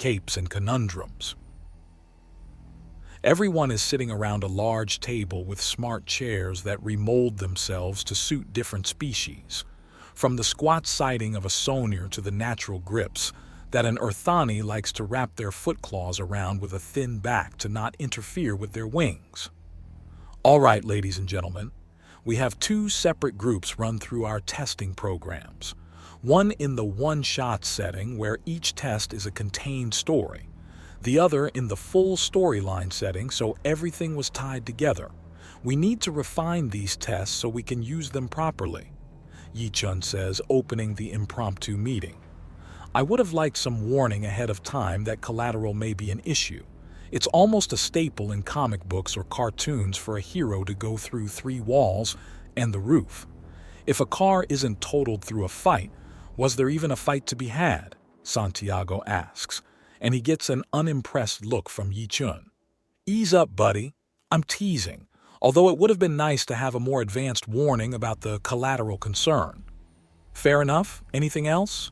capes and conundrums. Everyone is sitting around a large table with smart chairs that remold themselves to suit different species, from the squat siding of a sonar to the natural grips that an Earthani likes to wrap their foot claws around with a thin back to not interfere with their wings. All right, ladies and gentlemen, we have two separate groups run through our testing programs. One in the one-shot setting where each test is a contained story. The other in the full storyline setting so everything was tied together. We need to refine these tests so we can use them properly, Yi-chun says, opening the impromptu meeting. I would have liked some warning ahead of time that collateral may be an issue. It's almost a staple in comic books or cartoons for a hero to go through 3 walls and the roof. If a car isn't totaled through a fight, was there even a fight to be had? Santiago asks, and he gets an unimpressed look from Yi-chun. Ease up, buddy. I'm teasing, although it would have been nice to have a more advanced warning about the collateral concern. Fair enough? Anything else?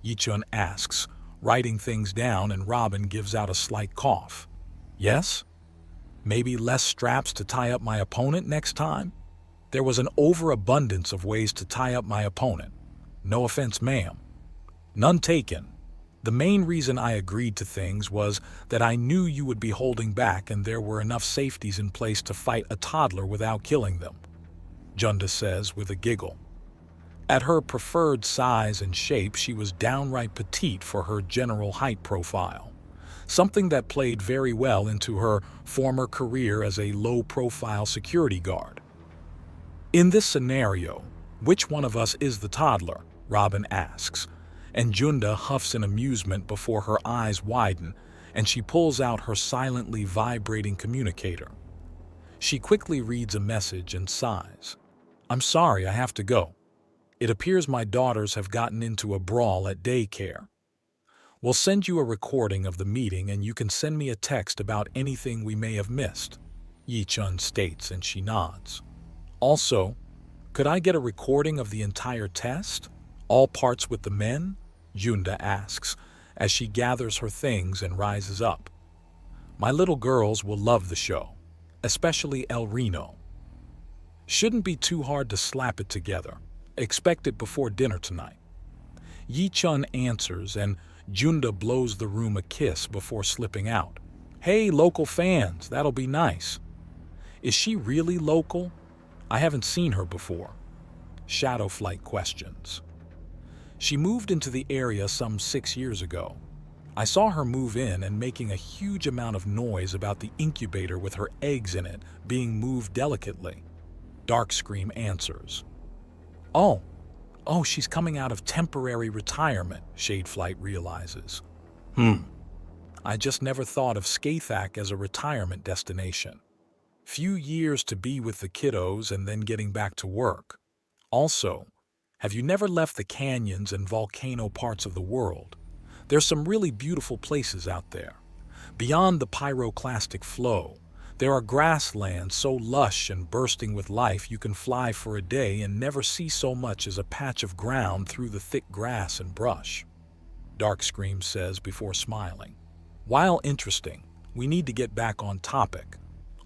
Yi-chun asks, writing things down, and Robin gives out a slight cough. Yes? Maybe less straps to tie up my opponent next time? There was an overabundance of ways to tie up my opponent. No offense, ma'am. None taken. The main reason I agreed to things was that I knew you would be holding back and there were enough safeties in place to fight a toddler without killing them, Junda says with a giggle. At her preferred size and shape, she was downright petite for her general height profile, something that played very well into her former career as a low-profile security guard. In this scenario, which one of us is the toddler? Robin asks, and Junda huffs in amusement before her eyes widen and she pulls out her silently vibrating communicator. She quickly reads a message and sighs. I'm sorry, I have to go. It appears my daughters have gotten into a brawl at daycare. We'll send you a recording of the meeting and you can send me a text about anything we may have missed, Yi-chun states, and she nods. Also, could I get a recording of the entire test? All parts with the men? Junda asks, as she gathers her things and rises up. My little girls will love the show, especially El Reno. Shouldn't be too hard to slap it together. Expect it before dinner tonight. Yi-chun answers and Junda blows the room a kiss before slipping out. Hey, local fans, that'll be nice. Is she really local? I haven't seen her before. Shadowflight questions. She moved into the area some 6 years ago. I saw her move in and making a huge amount of noise about the incubator with her eggs in it being moved delicately. Darkscream answers. Oh, she's coming out of temporary retirement, Shadeflight realizes. I just never thought of Skathak as a retirement destination. Few years to be with the kiddos and then getting back to work. Also, have you never left the canyons and volcano parts of the world? There's some really beautiful places out there. Beyond the pyroclastic flow, there are grasslands so lush and bursting with life you can fly for a day and never see so much as a patch of ground through the thick grass and brush. Darkscream says before smiling. While interesting, we need to get back on topic.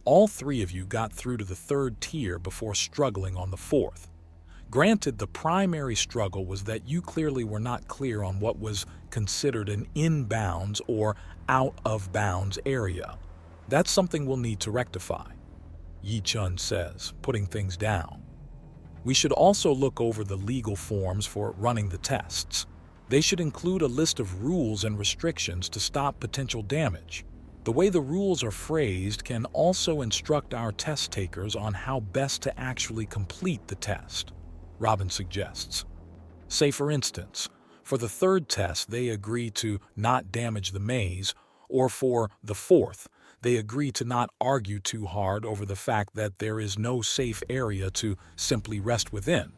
All 3 of you got through to the 3rd tier before struggling on the 4th. Granted, the primary struggle was that you clearly were not clear on what was considered an in-bounds or out-of-bounds area. That's something we'll need to rectify, Yi-chun says, putting things down. We should also look over the legal forms for running the tests. They should include a list of rules and restrictions to stop potential damage. The way the rules are phrased can also instruct our test takers on how best to actually complete the test, Robin suggests. Say, for instance, for the 3rd test, they agree to not damage the maze, or for the 4th, they agree to not argue too hard over the fact that there is no safe area to simply rest within.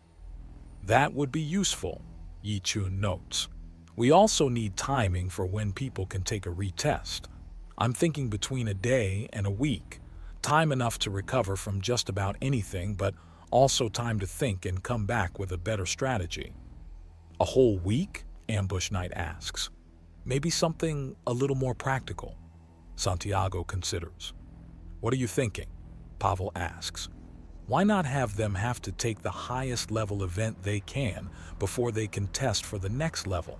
That would be useful, Yi-chun notes. We also need timing for when people can take a retest. I'm thinking between a day and a week, time enough to recover from just about anything, but also time to think and come back with a better strategy. A whole week? Ambush Knight asks. Maybe something a little more practical, Santiago considers. What are you thinking? Pavel asks. Why not have them have to take the highest level event they can before they can test for the next level?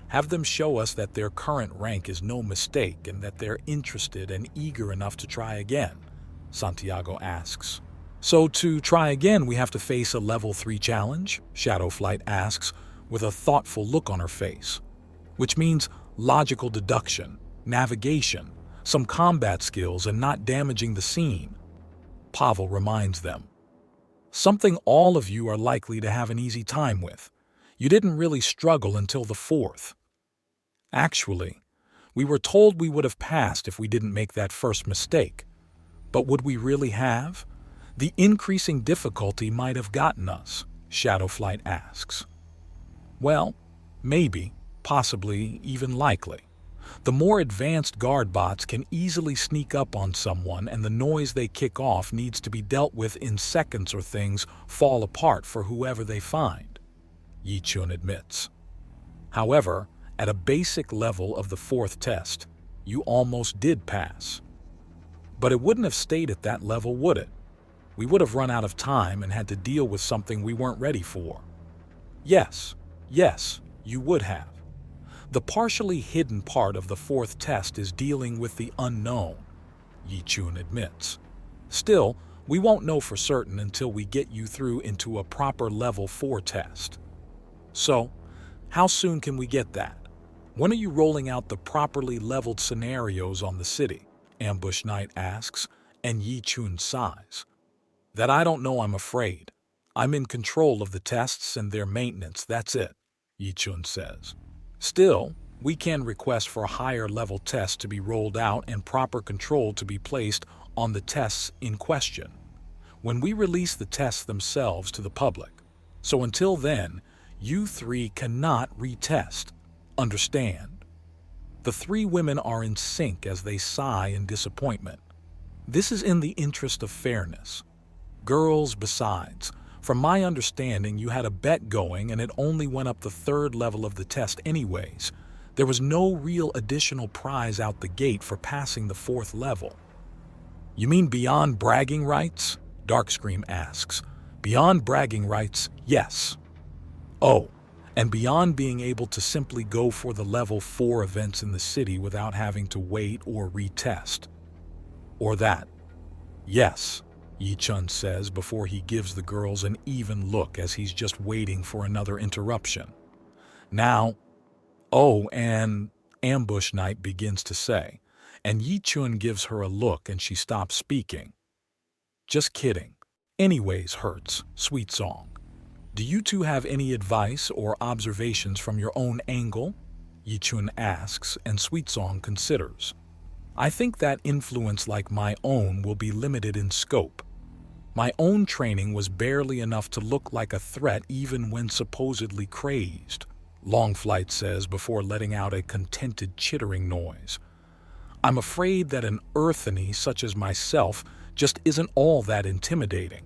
Have them show us that their current rank is no mistake and that they're interested and eager enough to try again, Santiago asks. So to try again, we have to face a level 3 challenge? Shadowflight asks with a thoughtful look on her face. Which means logical deduction, navigation, some combat skills, and not damaging the scene. Pavel reminds them. Something all of you are likely to have an easy time with. You didn't really struggle until the 4th. Actually, we were told we would have passed if we didn't make that first mistake. But would we really have? The increasing difficulty might have gotten us, Shadowflight asks. Well, maybe, possibly, even likely. The more advanced guard bots can easily sneak up on someone, and the noise they kick off needs to be dealt with in seconds or things fall apart for whoever they find, Yichun admits. However, at a basic level of the 4th test, you almost did pass. But it wouldn't have stayed at that level, would it? We would have run out of time and had to deal with something we weren't ready for. Yes, you would have. The partially hidden part of the 4th test is dealing with the unknown, Yichun admits. Still, we won't know for certain until we get you through into a proper level 4 test. So, how soon can we get that? When are you rolling out the properly leveled scenarios on the city? Ambush Knight asks, and Yichun sighs. That I don't know, I'm afraid. I'm in control of the tests and their maintenance, that's it, Yichun says. Still, we can request for higher level tests to be rolled out and proper control to be placed on the tests in question when we release the tests themselves to the public. So until then, you 3 cannot retest. Understand? The 3 women are in sync as they sigh in disappointment. This is in the interest of fairness. Girls, besides, from my understanding, you had a bet going and it only went up the 3rd level of the test anyways. There was no real additional prize out the gate for passing the 4th level. You mean beyond bragging rights? Darkscream asks. Beyond bragging rights, yes. Oh, and beyond being able to simply go for the level 4 events in the city without having to wait or retest. Or that. Yes, Yichun says before he gives the girls an even look as he's just waiting for another interruption. Now, oh, and Ambush Knight begins to say, and Yichun gives her a look and she stops speaking. Just kidding. Anyways, Hurts, Sweet Song. Do you 2 have any advice or observations from your own angle? Yichun asks, and Sweet Song considers. I think that influence like my own will be limited in scope. My own training was barely enough to look like a threat even when supposedly crazed, Longflight says before letting out a contented chittering noise. I'm afraid that an earthany such as myself just isn't all that intimidating.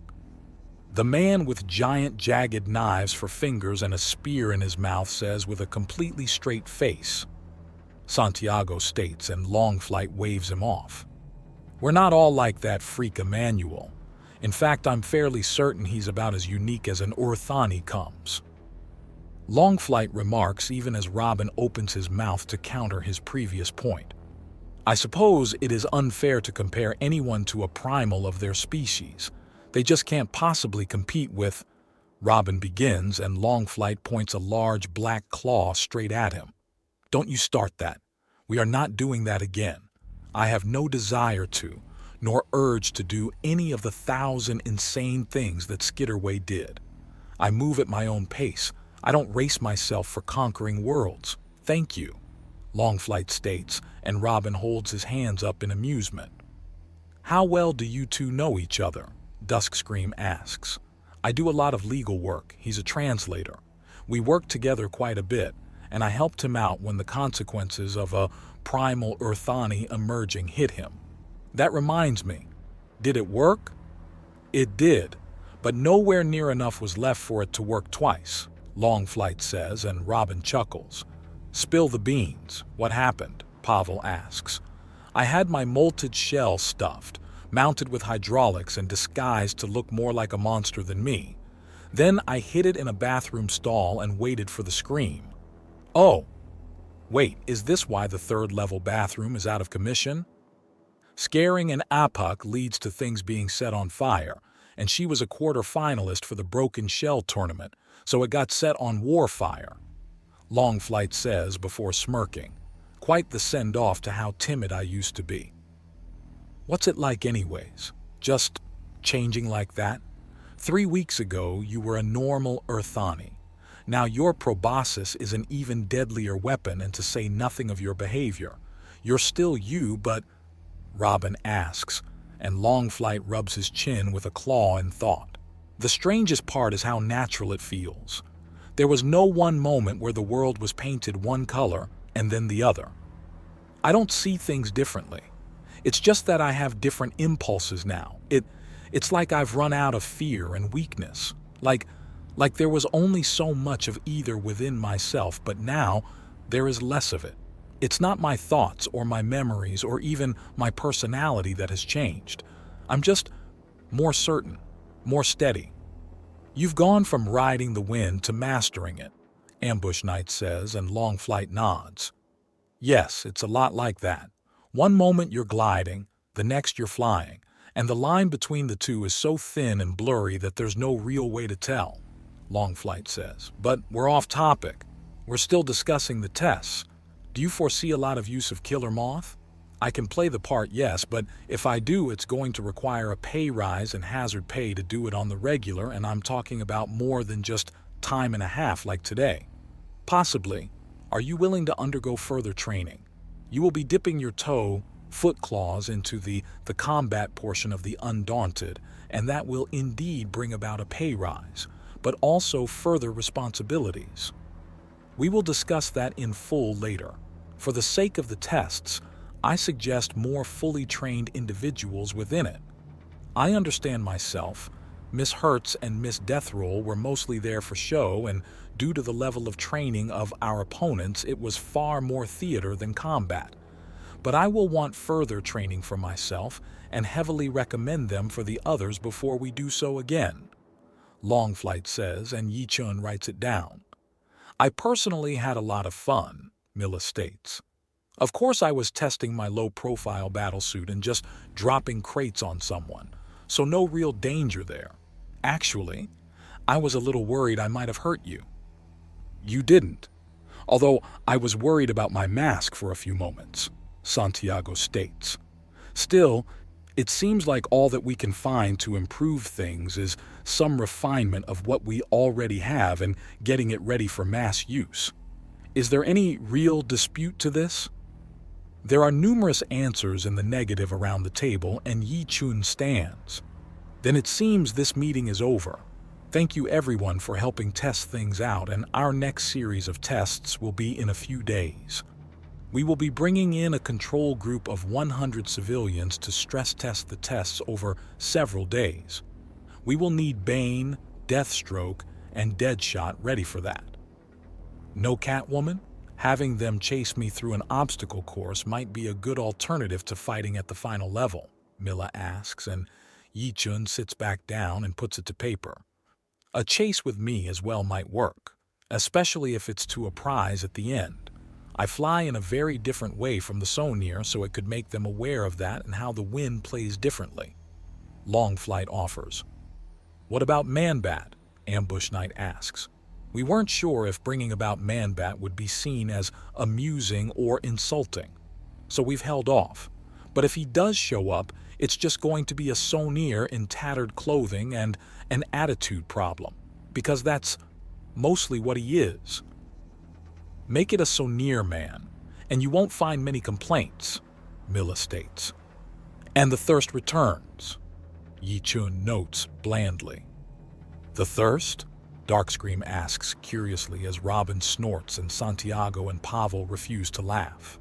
The man with giant jagged knives for fingers and a spear in his mouth says with a completely straight face. Santiago states, and Longflight waves him off. We're not all like that freak Emmanuel. In fact, I'm fairly certain he's about as unique as an Orthani comes. Longflight remarks even as Robin opens his mouth to counter his previous point. I suppose it is unfair to compare anyone to a primal of their species. They just can't possibly compete with... Robin begins, and Longflight points a large black claw straight at him. Don't you start that. We are not doing that again. I have no desire to, nor urge to do any of the 1,000 insane things that Skitterway did. I move at my own pace. I don't race myself for conquering worlds. Thank you, Longflight states, and Robin holds his hands up in amusement. How well do you 2 know each other? Duskscream asks. I do a lot of legal work. He's a translator. We work together quite a bit, and I helped him out when the consequences of a primal Earthani emerging hit him. That reminds me, did it work? It did, but nowhere near enough was left for it to work twice, Longflight says, and Robin chuckles. Spill the beans. What happened? Pavel asks. I had my molted shell stuffed, mounted with hydraulics and disguised to look more like a monster than me. Then I hid it in a bathroom stall and waited for the scream. Oh, wait, is this why the third-level bathroom is out of commission? Scaring an Apak leads to things being set on fire, and she was a quarter-finalist for the Broken Shell tournament, so it got set on war fire. Longflight says before smirking. Quite the send-off to how timid I used to be. What's it like anyways? Just changing like that? 3 weeks ago, you were a normal Earthani. Now your proboscis is an even deadlier weapon, and to say nothing of your behavior. You're still you, but... Robin asks, and Longflight rubs his chin with a claw in thought. The strangest part is how natural it feels. There was no one moment where the world was painted one color and then the other. I don't see things differently. It's just that I have different impulses now. It's like I've run out of fear and weakness. Like there was only so much of either within myself, but now there is less of it. It's not my thoughts or my memories or even my personality that has changed. I'm just more certain, more steady. You've gone from riding the wind to mastering it, Ambush Knight says, and Longflight nods. Yes, it's a lot like that. One moment you're gliding, the next you're flying, and the line between the two is so thin and blurry that there's no real way to tell, Longflight says. But we're off topic. We're still discussing the tests. Do you foresee a lot of use of Killer Moth? I can play the part, yes, but if I do, it's going to require a pay rise and hazard pay to do it on the regular, and I'm talking about more than just time and a half like today. Possibly. Are you willing to undergo further training? You will be dipping your toe, foot claws into the combat portion of the Undaunted, and that will indeed bring about a pay rise, but also further responsibilities. We will discuss that in full later. For the sake of the tests, I suggest more fully trained individuals within it. I understand myself. Miss Hertz and Miss Deathroll were mostly there for show, and due to the level of training of our opponents, it was far more theater than combat. But I will want further training for myself and heavily recommend them for the others before we do so again, Longflight says, and Yi-chun writes it down. I personally had a lot of fun, Milla states. Of course I was testing my low-profile battlesuit and just dropping crates on someone, so no real danger there. Actually, I was a little worried I might have hurt you. You didn't, although I was worried about my mask for a few moments, Santiago states. Still, it seems like all that we can find to improve things is some refinement of what we already have and getting it ready for mass use. Is there any real dispute to this? There are numerous answers in the negative around the table, and Yi-chun stands. Then it seems this meeting is over. Thank you everyone for helping test things out, and our next series of tests will be in a few days. We will be bringing in a control group of 100 civilians to stress test the tests over several days. We will need Bane, Deathstroke, and Deadshot ready for that. No Catwoman? Having them chase me through an obstacle course might be a good alternative to fighting at the final level, Milla asks, and Yi-chun sits back down and puts it to paper. A chase with me as well might work, especially if it's to a prize at the end. I fly in a very different way from the Sonir, so it could make them aware of that and how the wind plays differently. Longflight offers. What about Man-Bat? Ambush Knight asks. We weren't sure if bringing about Man-Bat would be seen as amusing or insulting, so we've held off. But if he does show up, it's just going to be a Sonir in tattered clothing and an attitude problem, because that's mostly what he is. Make it a Sonir man, and you won't find many complaints, Milla states. And the thirst returns, Yi-chun notes blandly. The thirst? Darkscream asks curiously as Robin snorts and Santiago and Pavel refuse to laugh.